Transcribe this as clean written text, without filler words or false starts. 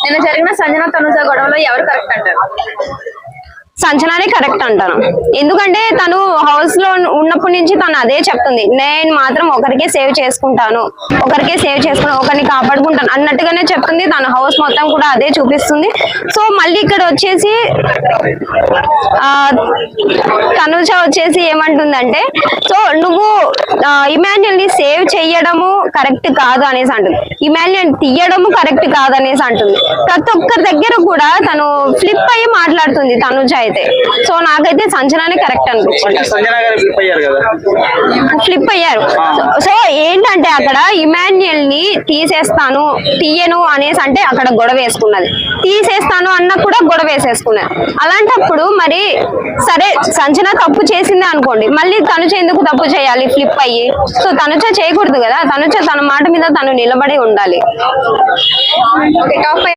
నిన్న జరిగిన సంజన తనుజ గొడవలో ఎవరు కరెక్ట్ అంటారు? సంచనానే కరెక్ట్ అంటాను. ఎందుకంటే తను హౌస్ లో ఉన్నప్పటి నుంచి తను అదే చెప్తుంది, నేను మాత్రం ఒకరికే సేవ్ చేసుకుంటాను, ఒకరిని కాపాడుకుంటాను అన్నట్టుగానే చెప్తుంది. తన హౌస్ మొత్తం కూడా అదే చూపిస్తుంది. సో మళ్ళీ ఇక్కడ వచ్చేసి తనుజ వచ్చేసి ఏమంటుందంటే, సో నువ్వు ఇమాన్యుయల్ ని సేవ్ చెయ్యడము కరెక్ట్ కాదు అనేసి అంటుంది, ఇమాన్యుయల్ తీయడము కరెక్ట్ కాదు అనేసి అంటుంది. ప్రతి ఒక్కరి దగ్గర కూడా తను ఫ్లిప్ అయ్యి మాట్లాడుతుంది తనుజ అయితే. సో నాకైతే సంచనానే కరెక్ట్ అనిపించింది. ఫ్లిప్ అయ్యారు. సో ఏంటంటే అక్కడ ఇమాన్యుయల్ ని తీయను అనేసి అంటే అక్కడ గొడవ వేసుకున్నది, తీసేస్తాను అన్న కూడా గొడవ వేసేసుకున్నది. అలాంటప్పుడు మరి సరే సంచన తప్పు చేసింది అనుకోండి, మళ్ళీ తనుజ ఎందుకు తప్పు చేయాలి ఫ్లిప్ అయ్యి? సో తనుజ చేయకూడదు కదా, తనుజ తన మాట మీద తను నిలబడి ఉండాలి.